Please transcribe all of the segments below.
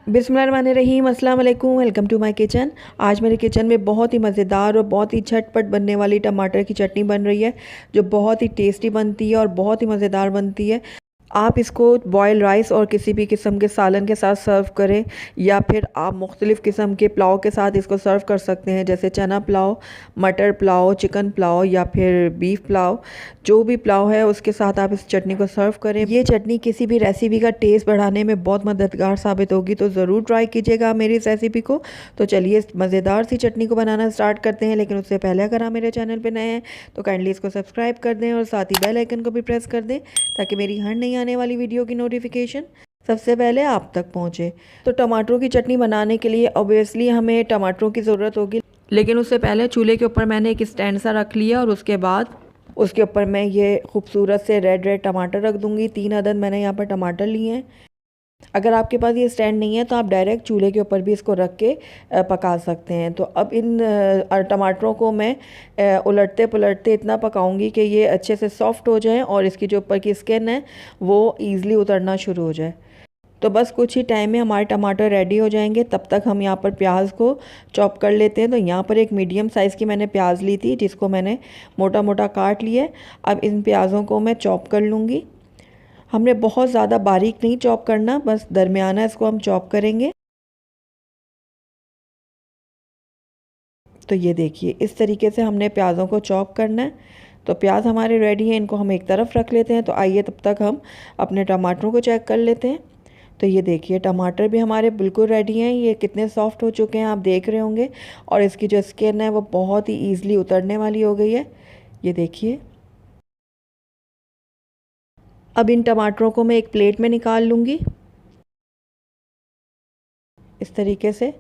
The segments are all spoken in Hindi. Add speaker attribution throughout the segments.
Speaker 1: बिस्मिल्लाहिर्रहमानिर्रहीम, अस्सलाम वालेकुम। Welcome to my kitchen. आज मेरे किचन में बहुत ही मज़ेदार और बहुत ही झटपट बनने वाली टमाटर की चटनी बन रही है, जो बहुत ही टेस्टी बनती है और बहुत ही मज़ेदार बनती है। आप इसको बॉयल राइस और किसी भी किस्म के सालन के साथ सर्व करें, या फिर आप मुख्तलिफ़ किस्म के पुलाव के साथ इसको सर्व कर सकते हैं, जैसे चना पुलाव, मटर पुलाव, चिकन पुलाव या फिर बीफ पुलाव। जो भी पुलाव है उसके साथ आप इस चटनी को सर्व करें। ये चटनी किसी भी रेसिपी का टेस्ट बढ़ाने में बहुत मददगार साबित होगी, तो ज़रूर ट्राई कीजिएगा मेरी इस रेसिपी को। तो चलिए इस मज़ेदार सी चटनी को बनाना स्टार्ट करते हैं। लेकिन उससे पहले अगर आप मेरे चैनल पर नए हैं तो काइंडली इसको सब्सक्राइब कर दें और साथ ही बेल आइकन को भी प्रेस कर दें, ताकि मेरी हर नई आने वाली वीडियो की नोटिफिकेशन सबसे पहले आप तक पहुंचे। तो टमाटरों की चटनी बनाने के लिए ऑब्वियसली हमें टमाटरों की ज़रूरत होगी, लेकिन उससे पहले चूल्हे के ऊपर मैंने एक स्टैंड सा रख लिया और उसके बाद उसके ऊपर मैं ये खूबसूरत से रेड रेड टमाटर रख दूंगी। 3 अदद मैंने यहाँ पर टमाटर लिए हैं। अगर आपके पास ये स्टैंड नहीं है तो आप डायरेक्ट चूल्हे के ऊपर भी इसको रख के पका सकते हैं। तो अब इन टमाटरों को मैं उलटते पुलटते इतना पकाऊंगी कि ये अच्छे से सॉफ़्ट हो जाए और इसकी जो ऊपर की स्किन है वो ईज़िली उतरना शुरू हो जाए। तो बस कुछ ही टाइम में हमारे टमाटर रेडी हो जाएंगे। तब तक हम यहाँ पर प्याज को चॉप कर लेते हैं। तो यहाँ पर एक मीडियम साइज़ की मैंने प्याज ली थी, जिसको मैंने मोटा मोटा काट लिया। अब इन प्याज़ों को मैं चॉप कर लूँगी। हमने बहुत ज़्यादा बारीक नहीं चॉप करना, बस दरमियाना इसको हम चॉप करेंगे। तो ये देखिए, इस तरीके से हमने प्याज़ों को चॉप करना है। तो प्याज हमारे रेडी हैं, इनको हम एक तरफ रख लेते हैं। तो आइए तब तक हम अपने टमाटरों को चेक कर लेते हैं। तो ये देखिए, टमाटर भी हमारे बिल्कुल रेडी हैं। ये कितने सॉफ्ट हो चुके हैं आप देख रहे होंगे, और इसकी जो स्किन है वो बहुत ही ईज़िली उतरने वाली हो गई है। ये देखिए, अब इन टमाटरों को मैं एक प्लेट में निकाल लूँगी इस तरीके से।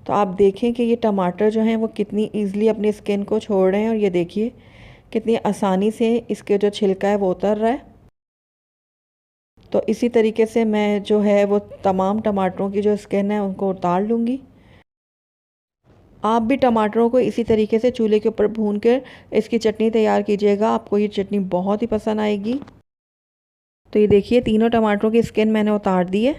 Speaker 1: तो आप देखें कि ये टमाटर जो हैं वो कितनी ईज़िली अपनी स्किन को छोड़ रहे हैं, और ये देखिए कितनी आसानी से इसके जो छिलका है वो उतर रहा है। तो इसी तरीके से मैं जो है वो तमाम टमाटरों की जो स्किन है उनको उतार लूँगी। आप भी टमाटरों को इसी तरीके से चूल्हे के ऊपर भून कर इसकी चटनी तैयार कीजिएगा, आपको ये चटनी बहुत ही पसंद आएगी। तो ये देखिए, तीनों टमाटरों की स्किन मैंने उतार दी है।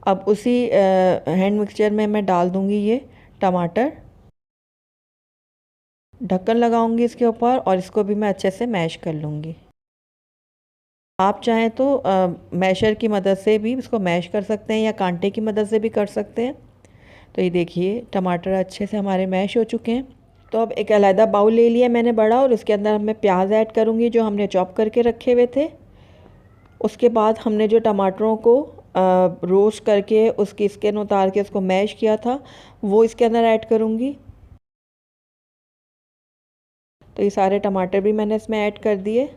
Speaker 1: अब उसी हैंड मिक्सचर में मैं डाल दूँगी ये टमाटर, ढक्कन लगाऊंगी इसके ऊपर, और इसको भी मैं अच्छे से मैश कर लूँगी। आप चाहें तो मैशर की मदद से भी इसको मैश कर सकते हैं, या कांटे की मदद से भी कर सकते हैं। तो ये देखिए, टमाटर अच्छे से हमारे मैश हो चुके हैं। तो अब एक अलहदा बाउल ले लिया मैंने बड़ा, और उसके अंदर मैं प्याज ऐड करूँगी जो हमने चॉप करके रखे हुए थे। उसके बाद हमने जो टमाटरों को रोस्ट करके उसकी स्किन उतार के उसको मैश किया था वो इसके अंदर ऐड करूँगी। तो ये सारे टमाटर भी मैंने इसमें ऐड कर दिए।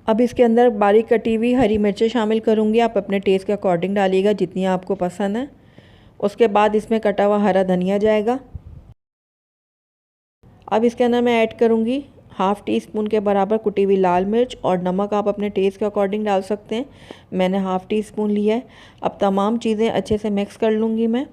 Speaker 1: अब इसके अंदर बारीक कटी हुई हरी मिर्चें शामिल करूँगी। आप अपने टेस्ट के अकॉर्डिंग डालिएगा, जितनी आपको पसंद है। उसके बाद इसमें कटा हुआ हरा धनिया जाएगा। अब इसके अंदर मैं ऐड करूँगी हाफ़ टी स्पून के बराबर कुटी हुई लाल मिर्च, और नमक आप अपने टेस्ट के अकॉर्डिंग डाल सकते हैं। मैंने हाफ़ टी स्पून लिया है। अब तमाम चीज़ें अच्छे से मिक्स कर लूँगी मैं।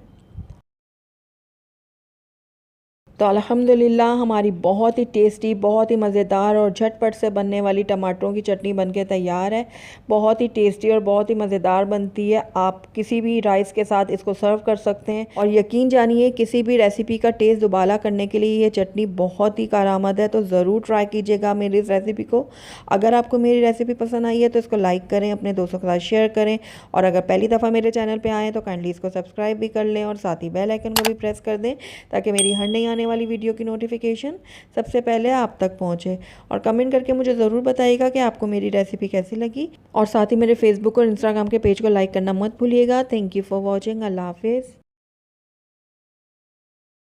Speaker 1: तो अल्हम्दुलिल्लाह हमारी बहुत ही टेस्टी, बहुत ही मज़ेदार और झटपट से बनने वाली टमाटरों की चटनी बनके तैयार है। बहुत ही टेस्टी और बहुत ही मज़ेदार बनती है। आप किसी भी राइस के साथ इसको सर्व कर सकते हैं, और यकीन जानिए किसी भी रेसिपी का टेस्ट दोबारा करने के लिए ये चटनी बहुत ही कारआमद है। तो ज़रूर ट्राई कीजिएगा मेरी इस रेसिपी को। अगर आपको मेरी रेसिपी पसंद आई है तो इसको लाइक करें, अपने दोस्तों के साथ शेयर करें, और अगर पहली दफ़ा मेरे चैनल पर आएँ तो काइंडली इसको सब्सक्राइब भी कर लें, और साथ ही बेल आइकन को भी प्रेस कर दें, ताकि मेरी हर नई आने वाली वीडियो की नोटिफिकेशन सबसे पहले आप तक पहुंचे। और कमेंट करके मुझे ज़रूर बताइएगा कि आपको मेरी रेसिपी कैसी लगी, और साथ ही मेरे फेसबुक और इंस्टाग्राम के पेज को लाइक करना मत भूलिएगा। Thank you for watching. अल्लाह हाफिज़।